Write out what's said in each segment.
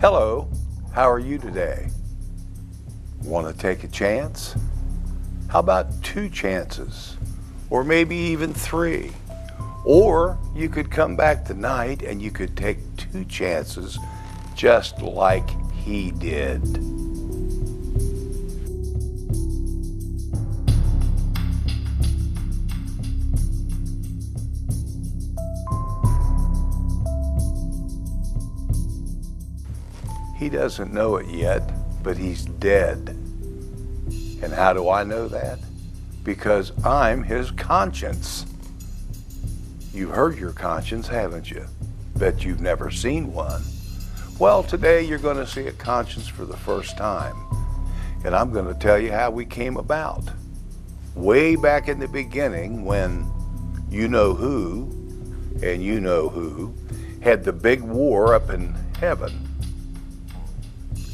Hello, how are you today? Want to take a chance? How about 2 chances? Or maybe even 3? Or you could come back tonight and you could take 2 chances just like he did. He doesn't know it yet, but he's dead. And how do I know that? Because I'm his conscience. You've heard your conscience, haven't you? Bet you've never seen one. Well, today you're going to see a conscience for the first time. And I'm going to tell you how we came about. Way back in the beginning when you know who and you know who had the big war up in heaven.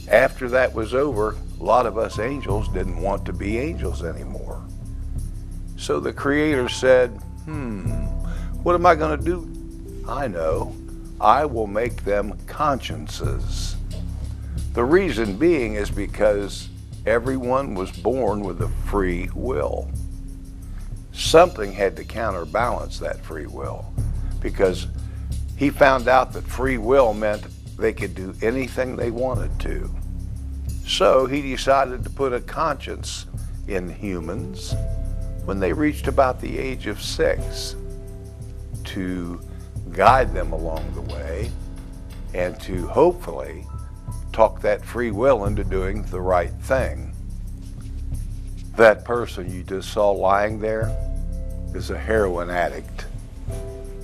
After that was over, a lot of us angels didn't want to be angels anymore. So the Creator said, what am I going to do? I know. I will make them consciences. The reason being is because everyone was born with a free will. Something had to counterbalance that free will, because he found out that free will meant they could do anything they wanted to. So he decided to put a conscience in humans when they reached about the age of 6 to guide them along the way and to hopefully talk that free will into doing the right thing. That person you just saw lying there is a heroin addict.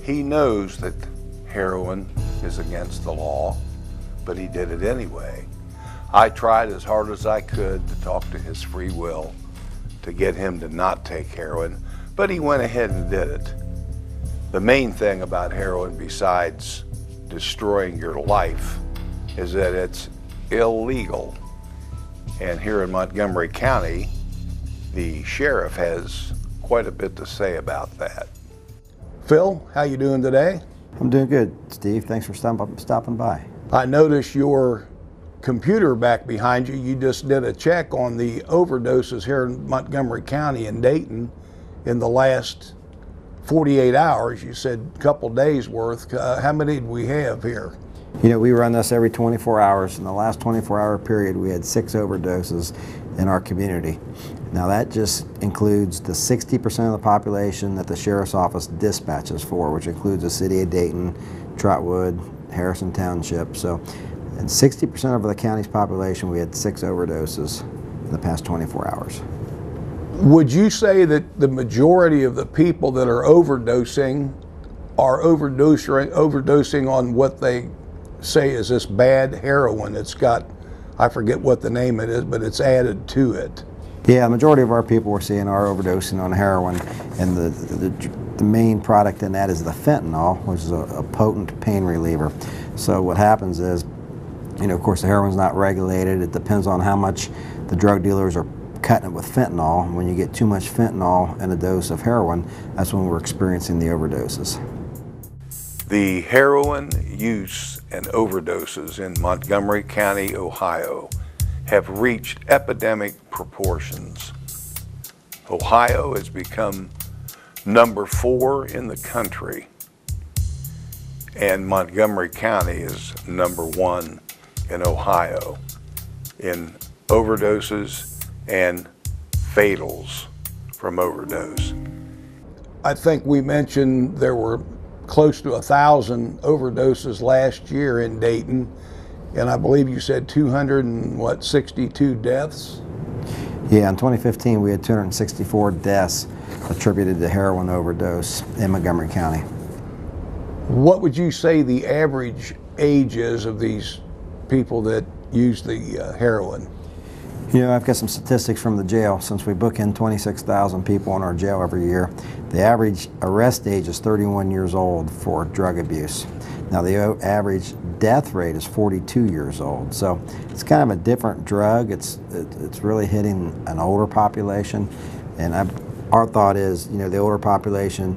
He knows that heroin is against the law, but he did it anyway. I tried as hard as I could to talk to his free will to get him to not take heroin, but he went ahead and did it. The main thing about heroin, besides destroying your life, is that it's illegal. And here in Montgomery County, the sheriff has quite a bit to say about that. Phil, how you doing today? I'm doing good, Steve. Thanks for stopping by. I noticed your computer back behind you. You just did a check on the overdoses here in Montgomery County and Dayton in the last 48 hours. You said a couple days worth. How many did we have here? You know, we run this every 24 hours. In the last 24-hour period, we had 6 overdoses in our community. Now that just includes the 60% of the population that the Sheriff's Office dispatches for, which includes the city of Dayton, Trotwood, Harrison Township. So, in 60% of the county's population, we had 6 overdoses in the past 24 hours. Would you say that the majority of the people that are overdosing are overdosing on what they say is this bad heroin? It's got, I forget what the name it is, but it's added to it. Yeah, the majority of our people we're seeing are overdosing on heroin, and the main product in that is the fentanyl, which is a potent pain reliever. So what happens is, you know, of course the heroin's not regulated. It depends on how much the drug dealers are cutting it with fentanyl. When you get too much fentanyl in a dose of heroin, that's when we're experiencing the overdoses. The heroin use and overdoses in Montgomery County, Ohio, have reached epidemic proportions. Ohio has become number 4 in the country, and Montgomery County is number 1 in Ohio in overdoses and fatals from overdose. I think we mentioned there were close to 1,000 overdoses last year in Dayton, and I believe you said 262 deaths? Yeah, in 2015 we had 264 deaths attributed to heroin overdose in Montgomery County. What would you say the average age is of these people that use the heroin? You know, I've got some statistics from the jail. Since we book in 26,000 people in our jail every year, the average arrest age is 31 years old for drug abuse. Now the average death rate is 42 years old. So it's kind of a different drug. It's really hitting an older population. And our thought is, you know, the older population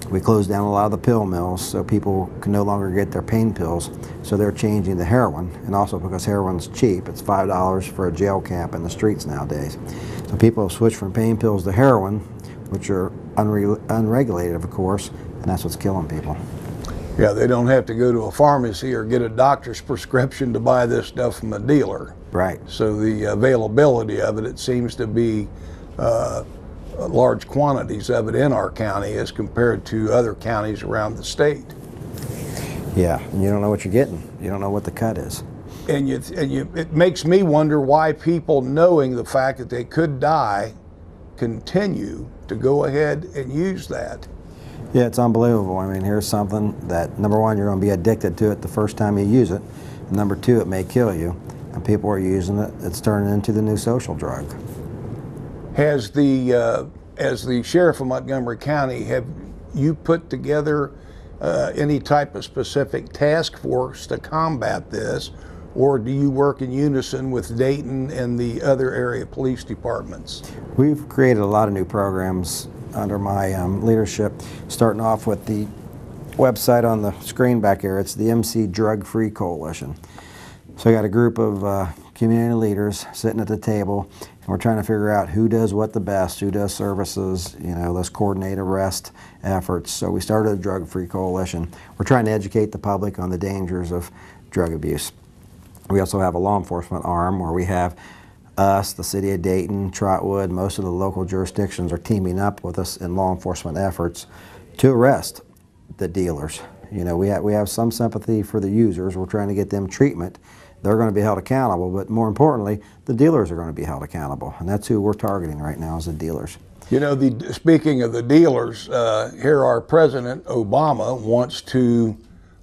We closed down a lot of the pill mills so people can no longer get their pain pills, so they're changing to heroin, and also because heroin's cheap. It's $5 for a jail cap in the streets nowadays. So people have switched from pain pills to heroin, which are unregulated, of course, and that's what's killing people. Yeah, they don't have to go to a pharmacy or get a doctor's prescription to buy this stuff from a dealer. Right. So the availability of it, it seems to be large quantities of it in our county as compared to other counties around the state. Yeah, and you don't know what you're getting. You don't know what the cut is. And it makes me wonder why people, knowing the fact that they could die, continue to go ahead and use that. Yeah, it's unbelievable. I mean, here's something that, number one, you're going to be addicted to it the first time you use it. And number two, it may kill you. And people are using it. It's turning into the new social drug. As the sheriff of Montgomery County, have you put together any type of specific task force to combat this, or do you work in unison with Dayton and the other area police departments? We've created a lot of new programs under my leadership, starting off with the website on the screen back here. It's the MC Drug Free Coalition. So I got a group of community leaders sitting at the table, and we're trying to figure out who does what the best, who does services, you know, let's coordinate arrest efforts. So we started a Drug Free Coalition. We're trying to educate the public on the dangers of drug abuse. We also have a law enforcement arm where we have us, the city of Dayton, Trotwood, most of the local jurisdictions are teaming up with us in law enforcement efforts to arrest the dealers. You know, we have some sympathy for the users. We're trying to get them treatment. They're going to be held accountable, but more importantly, the dealers are going to be held accountable, and that's who we're targeting right now, is the dealers. You know, speaking of the dealers, here our President Obama wants to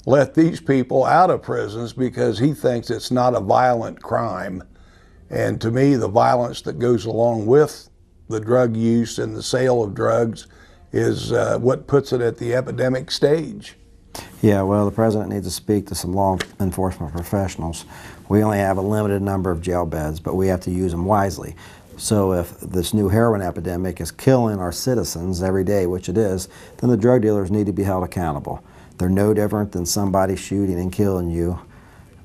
let these people out of prisons because he thinks it's not a violent crime. And to me, the violence that goes along with the drug use and the sale of drugs is what puts it at the epidemic stage. Yeah, well, the president needs to speak to some law enforcement professionals. We only have a limited number of jail beds, but we have to use them wisely. So if this new heroin epidemic is killing our citizens every day, which it is, then the drug dealers need to be held accountable. They're no different than somebody shooting and killing you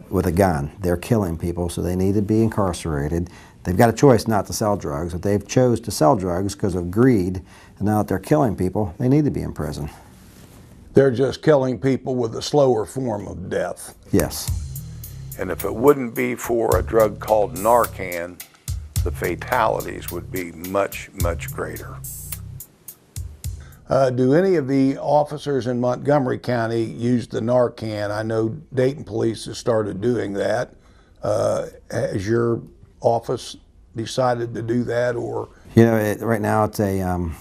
with a gun. They're killing people, so they need to be incarcerated. They've got a choice not to sell drugs. If they've chose to sell drugs because of greed, and now that they're killing people, they need to be in prison. They're just killing people with a slower form of death. Yes. And if it wouldn't be for a drug called Narcan, the fatalities would be much, much greater. Do any of the officers in Montgomery County use the Narcan? I know Dayton Police has started doing that. Has your office decided to do that, or? You know, right now it's a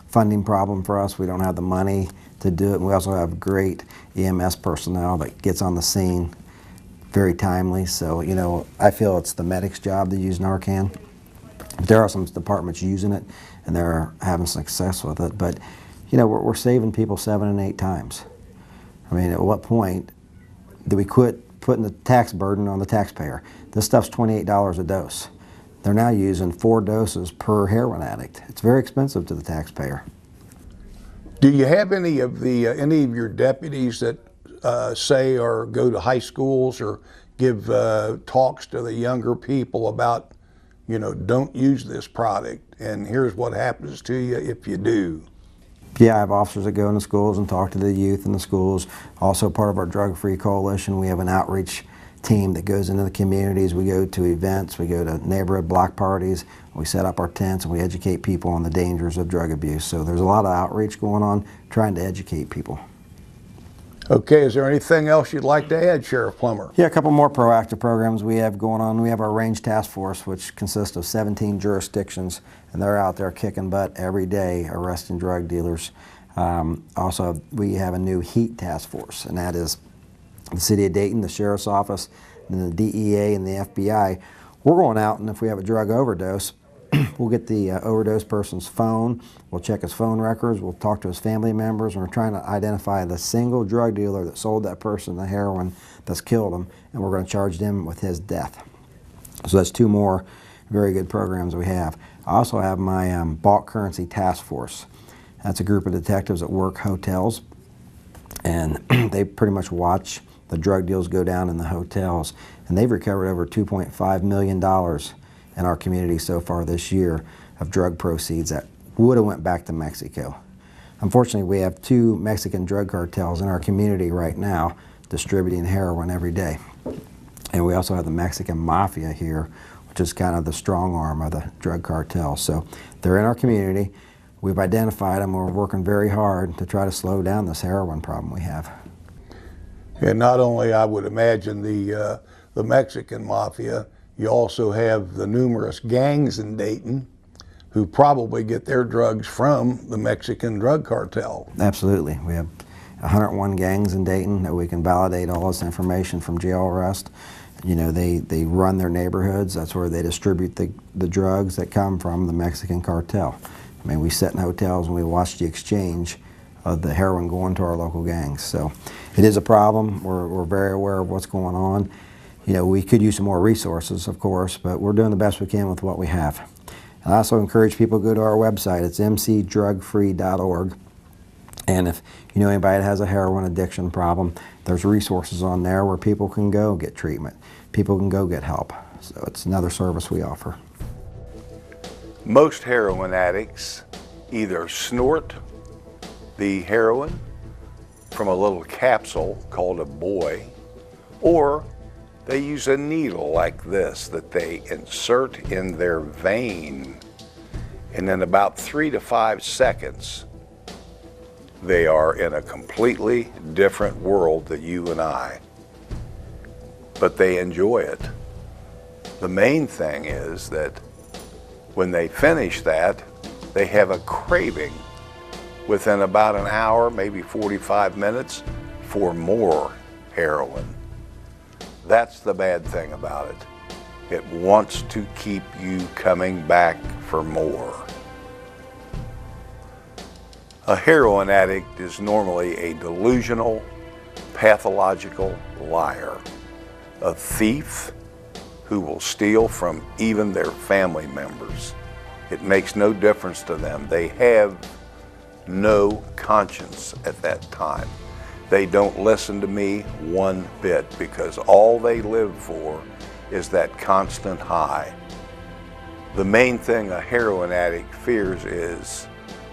funding problem for us. We don't have the money to do it. And we also have great EMS personnel that gets on the scene very timely. So, you know, I feel it's the medic's job to use Narcan. There are some departments using it, and they're having success with it. But, you know, we're saving people 7 and 8 times. I mean, at what point do we quit putting the tax burden on the taxpayer? This stuff's $28 a dose. They're now using 4 doses per heroin addict. It's very expensive to the taxpayer. Do you have any of your deputies that say or go to high schools or give talks to the younger people about, you know, don't use this product and here's what happens to you if you do? Yeah, I have officers that go into schools and talk to the youth in the schools. Also part of our Drug Free Coalition, we have an outreach team that goes into the communities. We go to events, we go to neighborhood block parties, we set up our tents, and we educate people on the dangers of drug abuse. So there's a lot of outreach going on, trying to educate people. Okay, is there anything else you'd like to add, Sheriff Plummer? Yeah, a couple more proactive programs we have going on. We have our Range Task Force, which consists of 17 jurisdictions, and they're out there kicking butt every day, arresting drug dealers. Also, we have a new Heat Task Force, and that is the City of Dayton, the Sheriff's Office, and the DEA and the FBI. We're going out, and if we have a drug overdose, we'll get the overdose person's phone, we'll check his phone records, we'll talk to his family members, and we're trying to identify the single drug dealer that sold that person the heroin that's killed him, and we're going to charge them with his death. So that's 2 more very good programs we have. I also have my Bought Currency Task Force. That's a group of detectives that work hotels, and they pretty much watch the drug deals go down in the hotels. And they've recovered over $2.5 million in our community so far this year of drug proceeds that would have went back to Mexico. Unfortunately, we have 2 Mexican drug cartels in our community right now distributing heroin every day. And we also have the Mexican mafia here, which is kind of the strong arm of the drug cartel. So they're in our community. We've identified them. We're working very hard to try to slow down this heroin problem we have. And not only, I would imagine, the Mexican mafia, you also have the numerous gangs in Dayton who probably get their drugs from the Mexican drug cartel. Absolutely. We have 101 gangs in Dayton that we can validate all this information from jail arrest. You know, they run their neighborhoods. That's where they distribute the drugs that come from the Mexican cartel. I mean, we sit in hotels and we watch the exchange of the heroin going to our local gangs. So it is a problem. We're very aware of what's going on. You know, we could use some more resources, of course, but we're doing the best we can with what we have. And I also encourage people to go to our website. It's mcdrugfree.org. And if you know anybody that has a heroin addiction problem, there's resources on there where people can go get treatment. People can go get help. So it's another service we offer. Most heroin addicts either snort the heroin from a little capsule called a buoy, or they use a needle like this that they insert in their vein, and in about 3 to 5 seconds they are in a completely different world than you and I. But they enjoy it. The main thing is that when they finish that, they have a craving within about an hour, maybe 45 minutes, for more heroin. That's the bad thing about it. It wants to keep you coming back for more. A heroin addict is normally a delusional, pathological liar, a thief who will steal from even their family members. It makes no difference to them. They have no conscience at that time. They don't listen to me one bit because all they live for is that constant high. The main thing a heroin addict fears is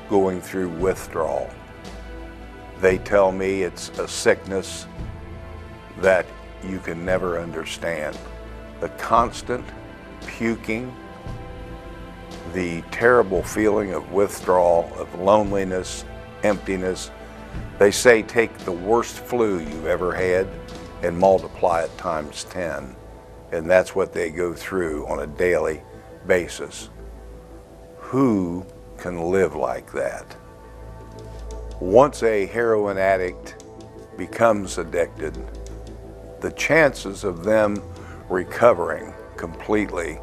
going through withdrawal. They tell me it's a sickness that you can never understand. The constant puking, the terrible feeling of withdrawal, of loneliness, emptiness. They say take the worst flu you've ever had and multiply it times 10. And that's what they go through on a daily basis. Who can live like that? Once a heroin addict becomes addicted, the chances of them recovering completely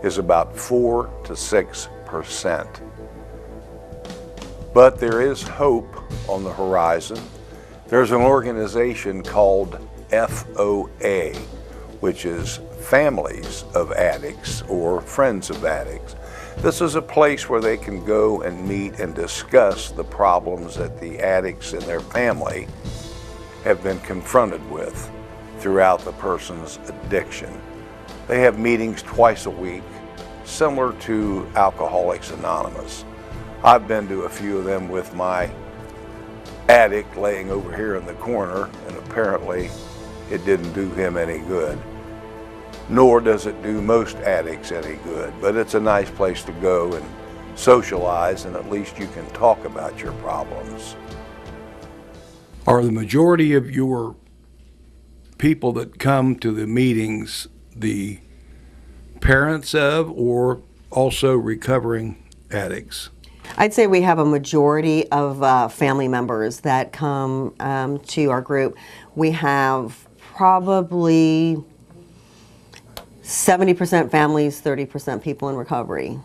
is about 4 to 6%. But there is hope on the horizon. There's an organization called FOA, which is Families of Addicts or Friends of Addicts. This is a place where they can go and meet and discuss the problems that the addicts and their family have been confronted with throughout the person's addiction. They have meetings twice a week, similar to Alcoholics Anonymous. I've been to a few of them with my addict laying over here in the corner, and apparently it didn't do him any good. Nor does it do most addicts any good, but it's a nice place to go and socialize, and at least you can talk about your problems. Are the majority of your people that come to the meetings the parents of or also recovering addicts? I'd say we have a majority of family members that come to our group. We have probably 70% families, 30% people in recovery.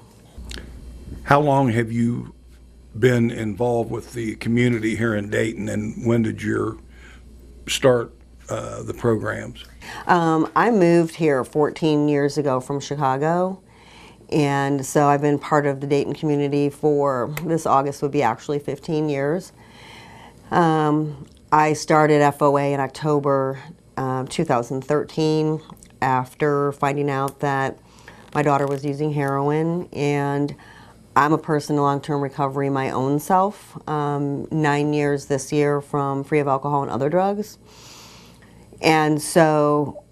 How long have you been involved with the community here in Dayton, and when did you start the programs? I moved here 14 years ago from Chicago, And so I've been part of the Dayton community for, this August would be actually 15 years. I started FOA in October 2013 after finding out that my daughter was using heroin, and I'm a person in long-term recovery my own self, 9 years this year from free of alcohol and other drugs. And so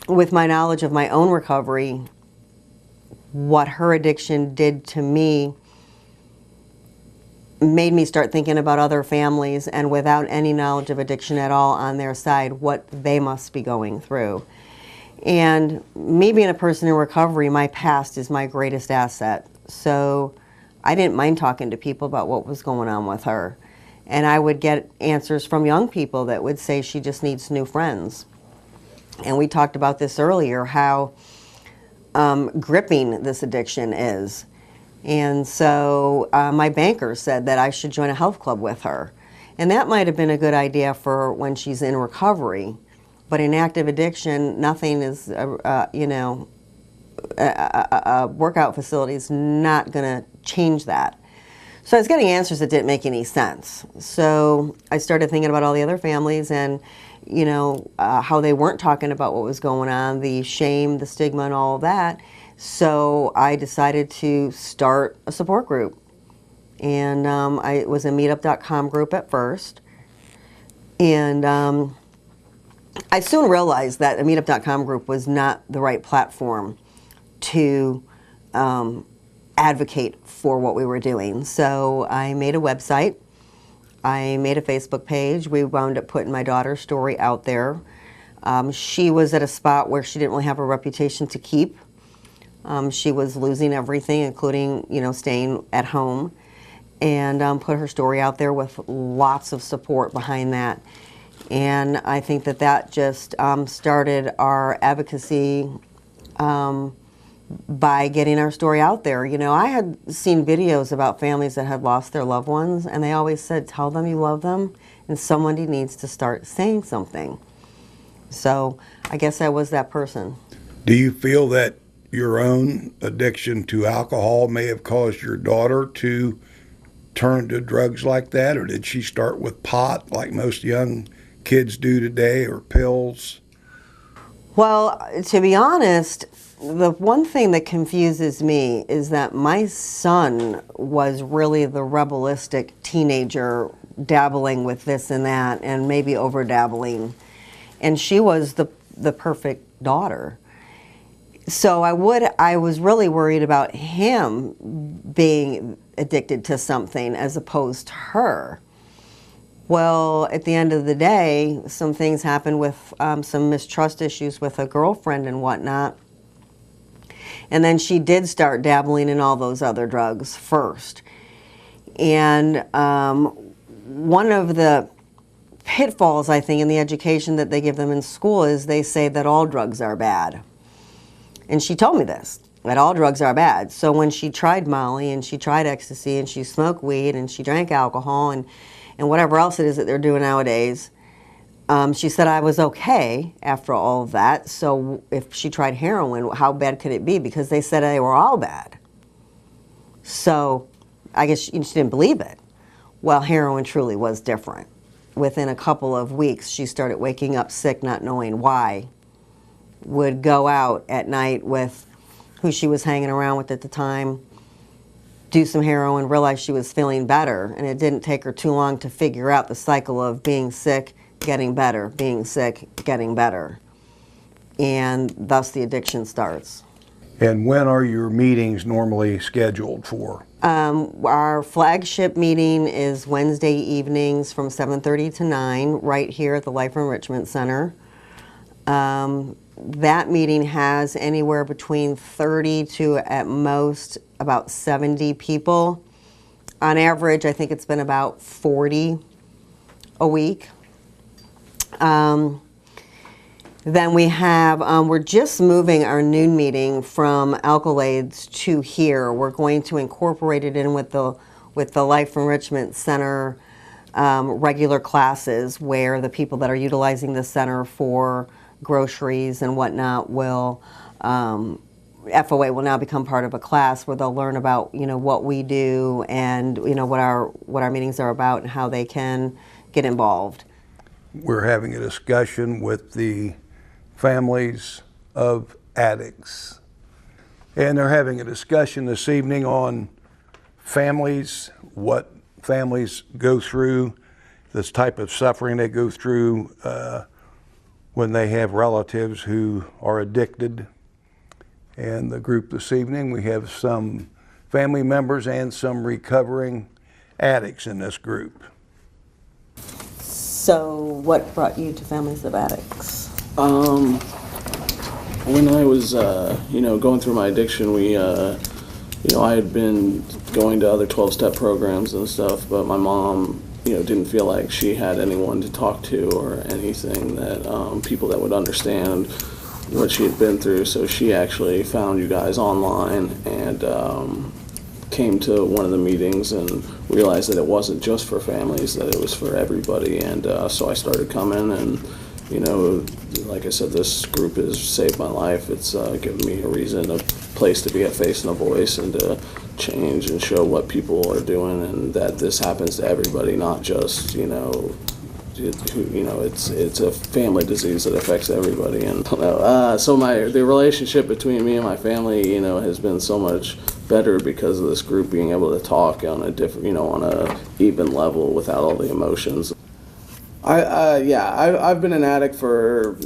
with my knowledge of my own recovery, what her addiction did to me made me start thinking about other families, and without any knowledge of addiction at all on their side, what they must be going through. And me being a person in recovery, my past is my greatest asset. So I didn't mind talking to people about what was going on with her. And I would get answers from young people that would say she just needs new friends. And we talked about this earlier, how gripping this addiction is. And so my banker said that I should join a health club with her. And that might have been a good idea for when she's in recovery. But in active addiction, nothing is, you know, a workout facility is not going to change that. So I was getting answers that didn't make any sense. So I started thinking about all the other families and, you know, how they weren't talking about what was going on, the shame, the stigma, and all of that. So I decided to start a support group. And it was a meetup.com group at first. And I soon realized that a meetup.com group was not the right platform to advocate for what we were doing. So I made a website. I made a Facebook page. We wound up putting my daughter's story out there. She was at a spot where she didn't really have a reputation to keep. She was losing everything, including, you know, staying at home, and put her story out there with lots of support behind that. And I think that that just started our advocacy by getting our story out there. You know, I had seen videos about families that had lost their loved ones, and they always said, tell them you love them, and somebody needs to start saying something. So I guess I was that person. Do you feel that your own addiction to alcohol may have caused your daughter to turn to drugs like that, or did she start with pot like most young kids do today, or pills? Well, to be honest, the one thing that confuses me is that my son was really the rebelistic teenager, dabbling with this and that and maybe over dabbling, and she was the perfect daughter. So I was really worried about him being addicted to something as opposed to her. Well, at the end of the day, some things happened with some mistrust issues with a girlfriend and whatnot. And then she did start dabbling in all those other drugs first. And one of the pitfalls, I think, in the education that they give them in school is they say that all drugs are bad. And she told me this, that all drugs are bad. So when she tried Molly and she tried ecstasy and she smoked weed and she drank alcohol and whatever else it is that they're doing nowadays, she said I was okay after all of that. So if she tried heroin, how bad could it be? Because they said they were all bad. So I guess she didn't believe it. Well, heroin truly was different. Within a couple of weeks, she started waking up sick, not knowing why. Would go out at night with who she was hanging around with at the time, do some heroin, realize she was feeling better, and it didn't take her too long to figure out the cycle of being sick, getting better, being sick, getting better. And thus the addiction starts. And when are your meetings normally scheduled for? Our flagship meeting is Wednesday evenings from 7:30 to 9 right here at the Life Enrichment Center. That meeting has anywhere between 30 to at most about 70 people. On average, I think it's been about 40 a week. Then we have, we're just moving our noon meeting from Alkalades to here. We're going to incorporate it in with the Life Enrichment Center regular classes, where the people that are utilizing the center for groceries and whatnot will FOA will now become part of a class where they'll learn about, what we do and, what our meetings are about and how they can get involved. We're having a discussion with the families of addicts. And they're having a discussion this evening on families, what families go through, this type of suffering they go through when they have relatives who are addicted. And the group this evening, we have some family members and some recovering addicts in this group. So what brought you to Families of Addicts? When I was, going through my addiction, I had been going to other 12-step programs and stuff, but my mom, didn't feel like she had anyone to talk to or anything that, people that would understand what she had been through. So she actually found you guys online and came to one of the meetings and realized that it wasn't just for families, that it was for everybody. And so I started coming and, like I said, this group has saved my life. It's given me a reason, a place to be a face and a voice and to change and show what people are doing and that this happens to everybody, not just, it's a family disease that affects everybody. And so the relationship between me and my family, has been so much better because of this group being able to talk on a different, on a even level without all the emotions. I've been an addict for,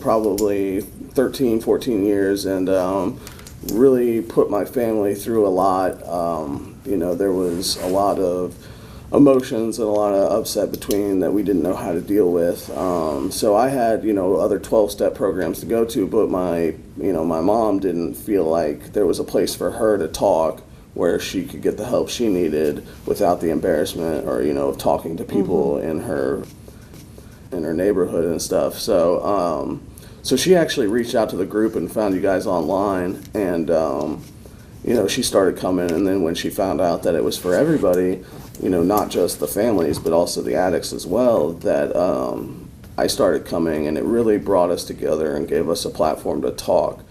probably 13, 14 years and really put my family through a lot. There was a lot of emotions and a lot of upset between that we didn't know how to deal with. So I had, other 12-step programs to go to, but my mom didn't feel like there was a place for her to talk where she could get the help she needed without the embarrassment or, of talking to people in her neighborhood and stuff. So so she actually reached out to the group and found you guys online, and she started coming. And then when she found out that it was for everybody, not just the families but also the addicts as well, that I started coming, and it really brought us together and gave us a platform to talk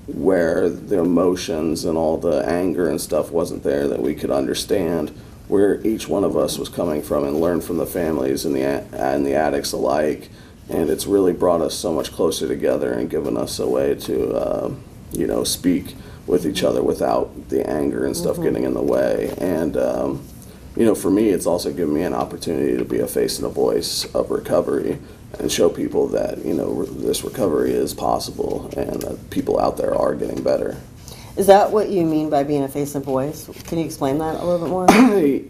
where the emotions and all the anger and stuff wasn't there, that we could understand where each one of us was coming from and learn from the families and the addicts alike. And it's really brought us so much closer together and given us a way to, speak with each other without the anger and stuff getting in the way. And, for me, it's also given me an opportunity to be a face and a voice of recovery and show people that, this recovery is possible and that people out there are getting better. Is that what you mean by being a face and voice? Can you explain that a little bit more?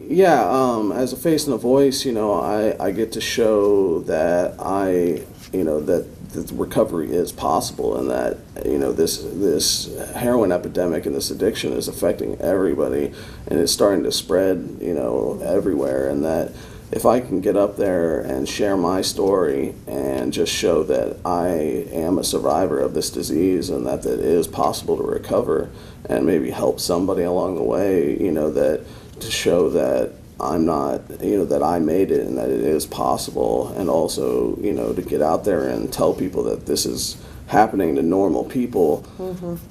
Yeah, as a face and a voice, I get to show that that the recovery is possible and that, this heroin epidemic and this addiction is affecting everybody and it's starting to spread, everywhere, and that if I can get up there and share my story and just show that I am a survivor of this disease and that it is possible to recover and maybe help somebody along the way, that to show that I'm not, that I made it and that it is possible, and also, to get out there and tell people that this is happening to normal people,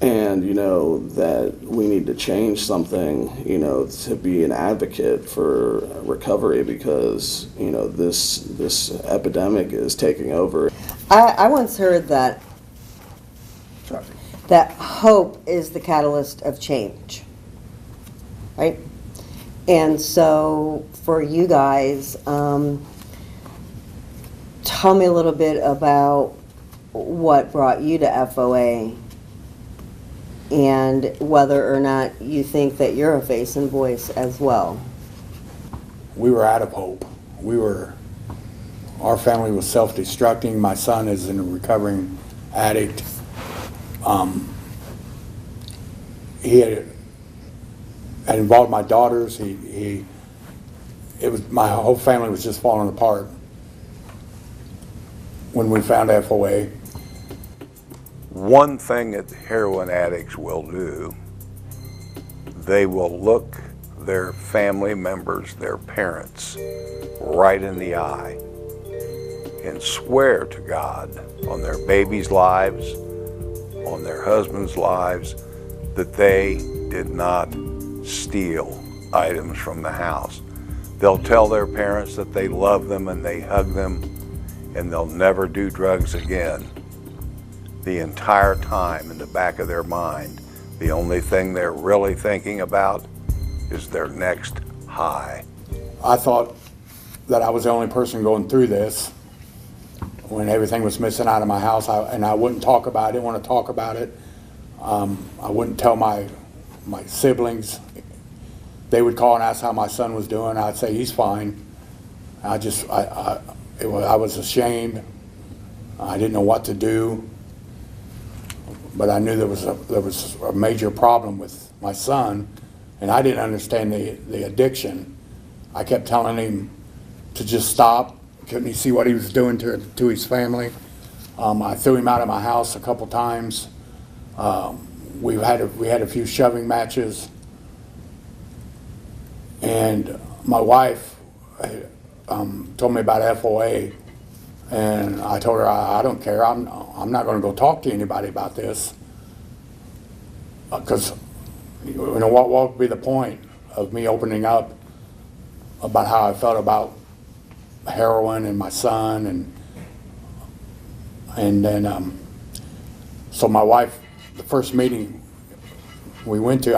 and that we need to change something, to be an advocate for recovery, because this epidemic is taking over. I once heard that hope is the catalyst of change, right? And so for you guys, tell me a little bit about what brought you to FOA and whether or not you think that you're a face and voice as well. We were out of hope. Our family was self-destructing. My son is a recovering addict. He had involved my daughters. My whole family was just falling apart when we found FOA. One thing that heroin addicts will do, they will look their family members, their parents, right in the eye and swear to God on their babies' lives, on their husbands' lives that they did not steal items from the house. They'll tell their parents that they love them and they hug them, and they'll never do drugs again. The entire time in the back of their mind, the only thing they're really thinking about is their next high. I thought that I was the only person going through this when everything was missing out of my house, and I wouldn't talk about it. I didn't want to talk about it. I wouldn't tell my siblings. They would call and ask how my son was doing. I'd say he's fine. I was ashamed. I didn't know what to do, but I knew there was a major problem with my son, and I didn't understand the addiction. I kept telling him to just stop. Couldn't he see what he was doing to his family? I threw him out of my house a couple times. We had a few shoving matches, and my wife told me about FOA, and I told her I don't care. I'm not going to go talk to anybody about this, because what would be the point of me opening up about how I felt about heroin and my son, and then so my wife, the first meeting we went to,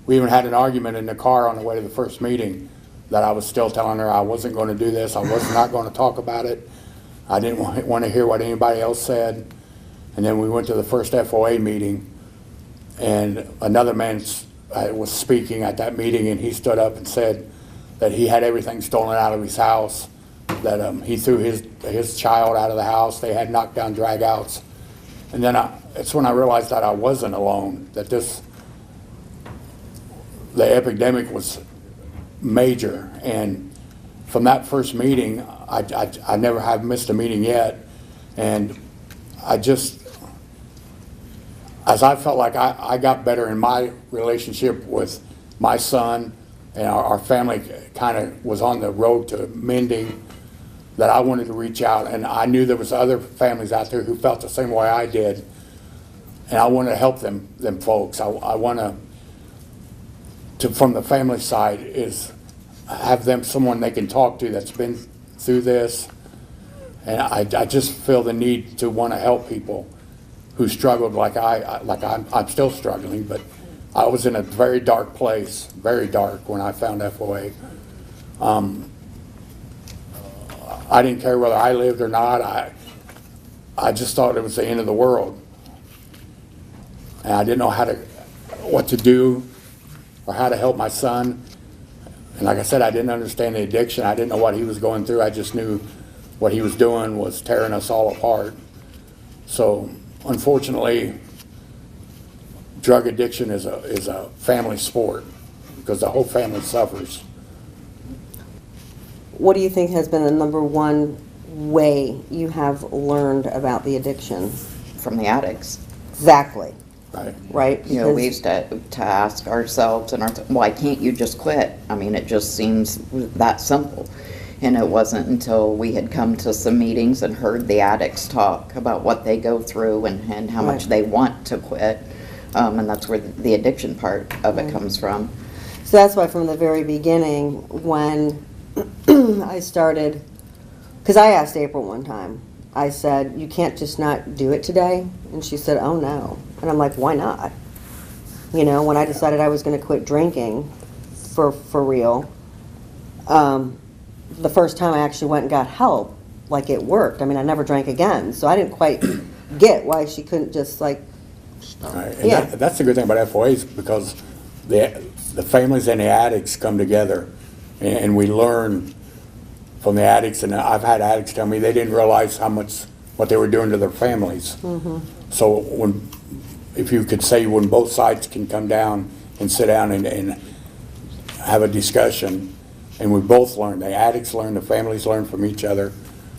we even had an argument in the car on the way to the first meeting, that I was still telling her I wasn't going to do this. I was not going to talk about it. I didn't want to hear what anybody else said. And then we went to the first FOA meeting, and another man was speaking at that meeting, and he stood up and said that he had everything stolen out of his house, that he threw his child out of the house. They had knockdown drag-outs. And then it's when I realized that I wasn't alone, that the epidemic was major. And from that first meeting, I never have missed a meeting yet. And as I felt like I got better in my relationship with my son, and our family kind of was on the road to mending, that I wanted to reach out. And I knew there was other families out there who felt the same way I did, and I wanted to help them folks. I want to from the family side, is have them someone they can talk to that's been through this. And I just feel the need to want to help people who struggled like I'm still struggling, but I was in a very dark place, very dark, when I found FOA. I didn't care whether I lived or not. I just thought it was the end of the world, and I didn't know what to do or how to help my son. And like I said, I didn't understand the addiction. I didn't know what he was going through. I just knew what he was doing was tearing us all apart. So unfortunately, drug addiction is a family sport, because the whole family suffers. What do you think has been the number one way you have learned about the addiction? From the addicts. Exactly. Right. Right? You know, we used to ask ourselves, why can't you just quit? I mean, it just seems that simple. And it wasn't until we had come to some meetings and heard the addicts talk about what they go through and how much they want to quit. And that's where the addiction part of it comes from. So that's why from the very beginning, when I started, because I asked April one time, I said, you can't just not do it today? And she said, oh no. And I'm like, why not? You know, when I decided I was going to quit drinking for real, the first time I actually went and got help, like, it worked. I mean, I never drank again, so I didn't quite get why she couldn't just, like, Right. And that's the good thing about FOAs, because the families and the addicts come together, and we learn from the addicts. And I've had addicts tell me they didn't realize what they were doing to their families. Mm-hmm. So if you could say, when both sides can come down and sit down and have a discussion, and we both learn, the addicts learn, the families learn from each other,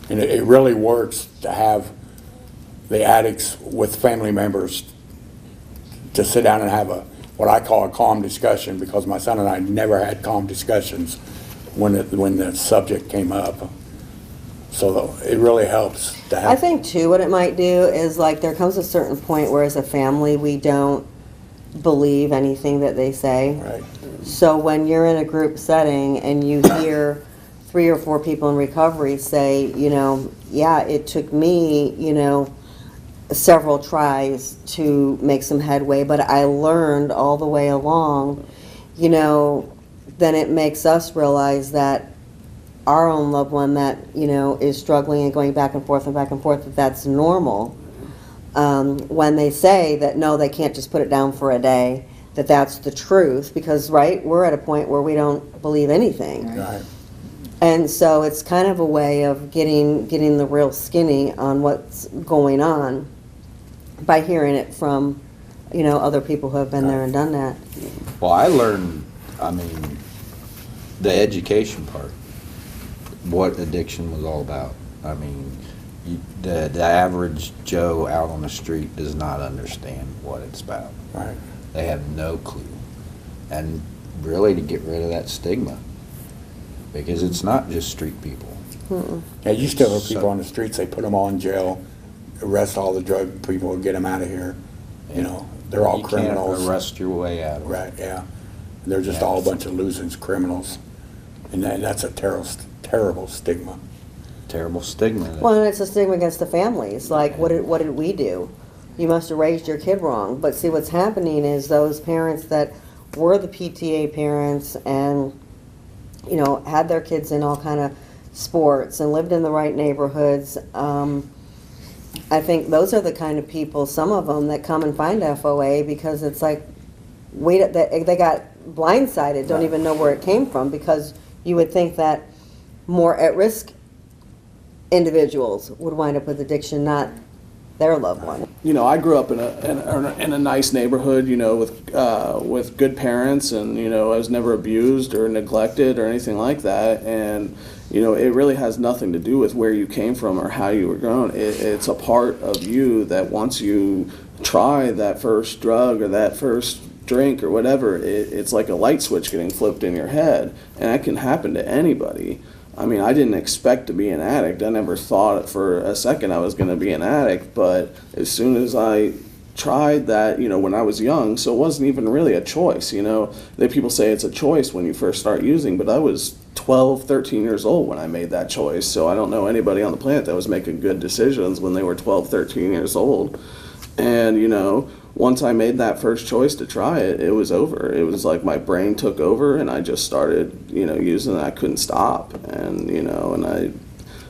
and it really works to have the addicts with family members to sit down and have what I call a calm discussion, because my son and I never had calm discussions when the subject came up. So it really helps to have. I think too what it might do is like there comes a certain point where as a family we don't believe anything that they say. Right. So when you're in a group setting and you hear 3 or 4 people in recovery say, you know, yeah, it took me, you know, several tries to make some headway, but I learned all the way along, you know, then it makes us realize that our own loved one that, you know, is struggling and going back and forth, that that's normal. When they say that, no, they can't just put it down for a day, that that's the truth, because, right, we're at a point where we don't believe anything. Right. And so it's kind of a way of getting the real skinny on what's going on by hearing it from, you know, other people who have been there and done that. Well, I learned, I mean, the education part, what addiction was all about. I mean, the average Joe out on the street does not understand what it's about. Right. They have no clue. And really to get rid of that stigma, because it's not just street people. Yeah, you still have people on the streets, they put them all in jail, arrest all the drug people, get them out of here. You know, they're all criminals. You can't arrest your way out of it. Right, yeah. They're just all a bunch of losers, criminals. And that's a terrible stigma. Terrible stigma. Well, and it's a stigma against the families. Like, what did we do? You must have raised your kid wrong. But see, what's happening is those parents that were the PTA parents and, you know, had their kids in all kind of sports and lived in the right neighborhoods, I think those are the kind of people, some of them, that come and find FOA because it's like, they got blindsided, don't even know where it came from, because you would think that more at-risk individuals would wind up with addiction, not their loved one. You know, I grew up in a nice neighborhood, you know, with good parents, and, you know, I was never abused or neglected or anything like that. And, you know, it really has nothing to do with where you came from or how you were grown. It's a part of you that once you try that first drug or that first drink or whatever, it's like a light switch getting flipped in your head, and that can happen to anybody. I mean, I didn't expect to be an addict. I never thought for a second I was going to be an addict, but as soon as I tried that, you know, when I was young, so it wasn't even really a choice, you know. People say it's a choice when you first start using, but I was 12, 13 years old when I made that choice, so I don't know anybody on the planet that was making good decisions when they were 12, 13 years old. And, you know, once I made that first choice to try it, it was over. It was like my brain took over and I just started, you know, using it. I couldn't stop. And, you know,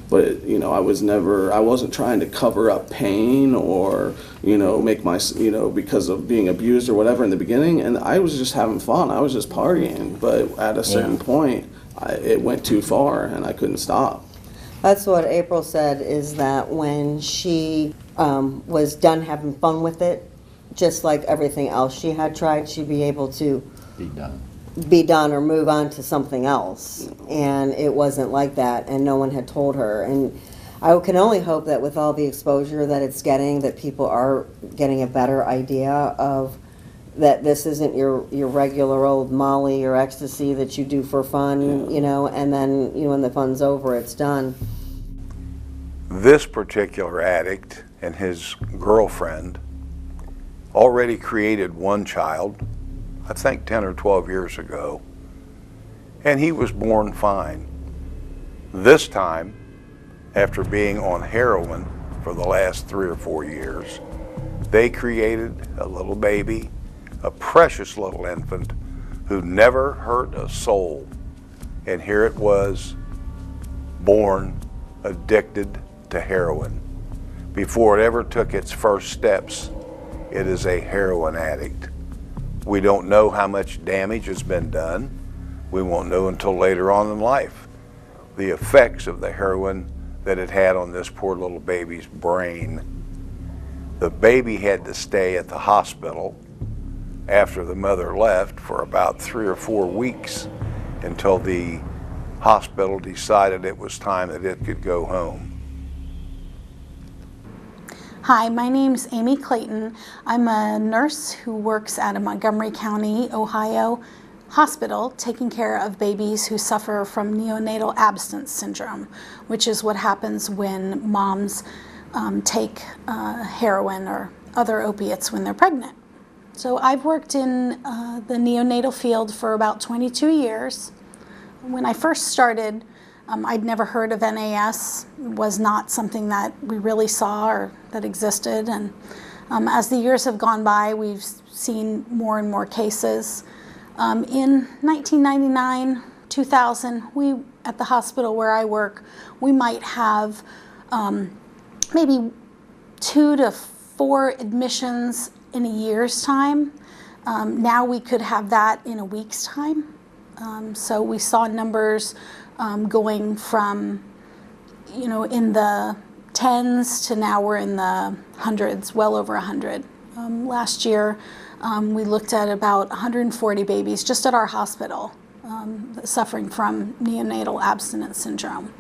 but, you know, I wasn't trying to cover up pain or, you know, because of being abused or whatever in the beginning. And I was just having fun. I was just partying. But at a certain point, it went too far and I couldn't stop. That's what April said, is that when she was done having fun with it, just like everything else she had tried, she'd be able to be done or move on to something else. And it wasn't like that, and no one had told her. And I can only hope that with all the exposure that it's getting, that people are getting a better idea of that this isn't your regular old Molly or ecstasy that you do for fun, you know, and then, you know, when the fun's over, it's done. This particular addict and his girlfriend already created one child, I think 10 or 12 years ago, and he was born fine. This time, after being on heroin for the last 3 or 4 years, they created a little baby, a precious little infant who never hurt a soul. And here it was, born addicted to heroin. Before it ever took its first steps, it is a heroin addict. We don't know how much damage has been done. We won't know until later on in life the effects of the heroin that it had on this poor little baby's brain. The baby had to stay at the hospital after the mother left for about 3 or 4 weeks until the hospital decided it was time that it could go home. Hi, my name's Amy Clayton. I'm a nurse who works out of Montgomery County, Ohio. hospital taking care of babies who suffer from neonatal abstinence syndrome, which is what happens when moms take heroin or other opiates when they're pregnant. So I've worked in the neonatal field for about 22 years. When I first started, I'd never heard of NAS. It was not something that we really saw or that existed. And as the years have gone by, we've seen more and more cases. In 1999, 2000, we, at the hospital where I work, we might have maybe 2 to 4 admissions in a year's time. Now we could have that in a week's time. So we saw numbers going from, in the tens to now we're in the hundreds, well over 100. Last year, we looked at about 140 babies just at our hospital suffering from neonatal abstinence syndrome.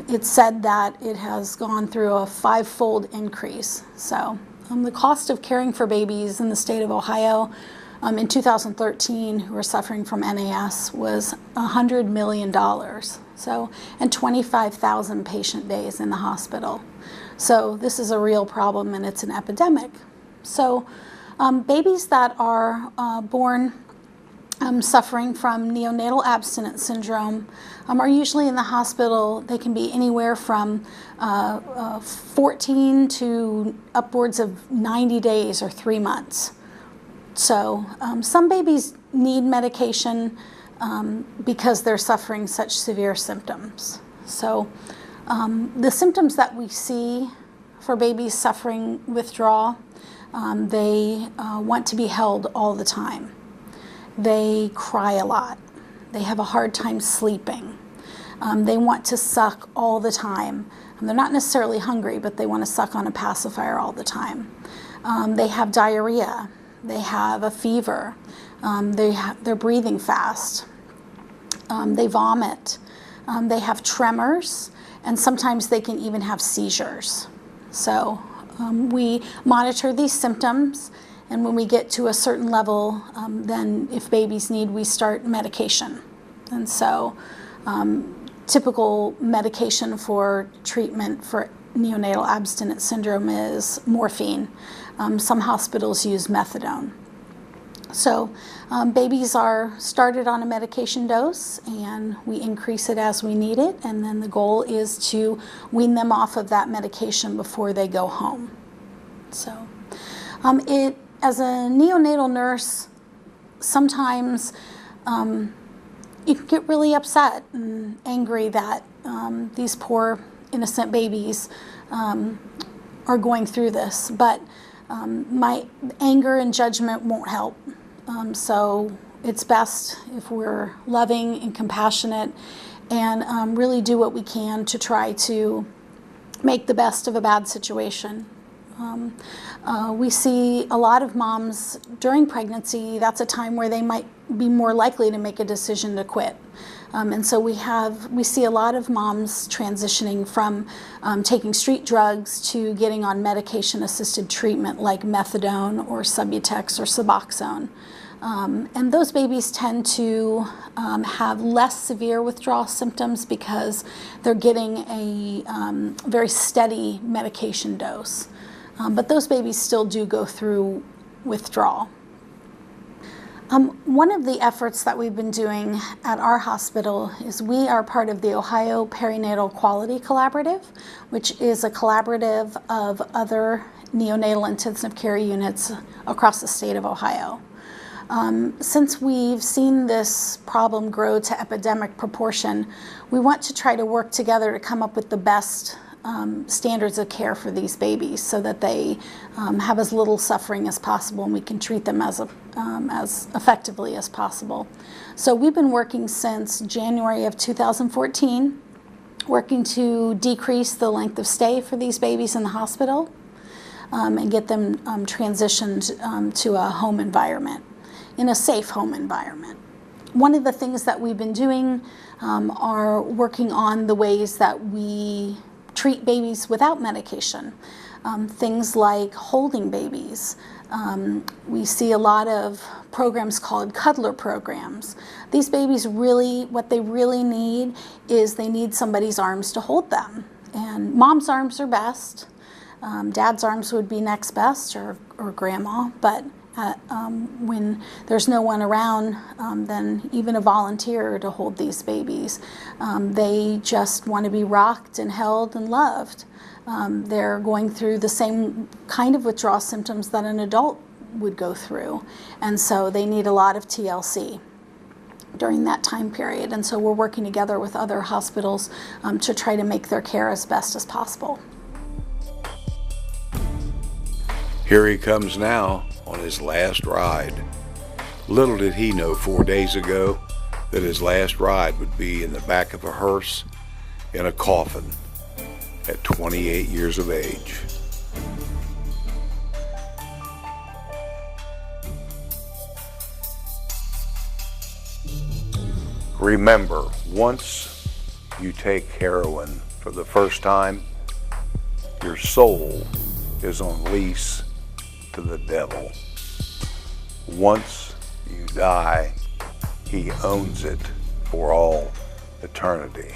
It's said that it has gone through a 5-fold increase. So the cost of caring for babies in the state of Ohio in 2013 who were suffering from NAS was $100 million. So, and 25,000 patient days in the hospital. So this is a real problem and it's an epidemic. So babies that are born suffering from neonatal abstinence syndrome are usually in the hospital. They can be anywhere from 14 to upwards of 90 days or 3 months. So some babies need medication because they're suffering such severe symptoms. So the symptoms that we see for babies suffering withdrawal, they want to be held all the time. They cry a lot. They have a hard time sleeping. They want to suck all the time. They're not necessarily hungry, but they want to suck on a pacifier all the time. They have diarrhea. They have a fever. They're breathing fast. They vomit. They have tremors, and sometimes they can even have seizures. So we monitor these symptoms, and when we get to a certain level, then if babies need, we start medication. And so typical medication for treatment for neonatal abstinence syndrome is morphine. Some hospitals use methadone. So babies are started on a medication dose, and we increase it as we need it, and then the goal is to wean them off of that medication before they go home. So as a neonatal nurse, sometimes you can get really upset and angry that these poor innocent babies are going through this, but my anger and judgment won't help. So it's best if we're loving and compassionate and really do what we can to try to make the best of a bad situation. We see a lot of moms during pregnancy. That's a time where they might be more likely to make a decision to quit. And so we see a lot of moms transitioning from taking street drugs to getting on medication-assisted treatment like methadone or Subutex or Suboxone. And those babies tend to have less severe withdrawal symptoms because they're getting a very steady medication dose. But those babies still do go through withdrawal. One of the efforts that we've been doing at our hospital is we are part of the Ohio Perinatal Quality Collaborative, which is a collaborative of other neonatal intensive care units across the state of Ohio. Since we've seen this problem grow to epidemic proportion, we want to try to work together to come up with the best standards of care for these babies so that they have as little suffering as possible and we can treat them as effectively as possible. So we've been working since January of 2014, working to decrease the length of stay for these babies in the hospital and get them transitioned to a home environment, in a safe home environment. One of the things that we've been doing are working on the ways that we treat babies without medication. things like holding babies. We see a lot of programs called cuddler programs. These babies really, what they really need is they need somebody's arms to hold them. And mom's arms are best. Dad's arms would be next best, or grandma, but when there's no one around, then even a volunteer to hold these babies. They just want to be rocked and held and loved. They're going through the same kind of withdrawal symptoms that an adult would go through, and so they need a lot of TLC during that time period. And so we're working together with other hospitals to try to make their care as best as possible. Here he comes now on his last ride. Little did he know 4 days ago that his last ride would be in the back of a hearse in a coffin at 28 years of age. Remember, once you take heroin for the first time, your soul is on lease to the devil. Once you die, he owns it for all eternity.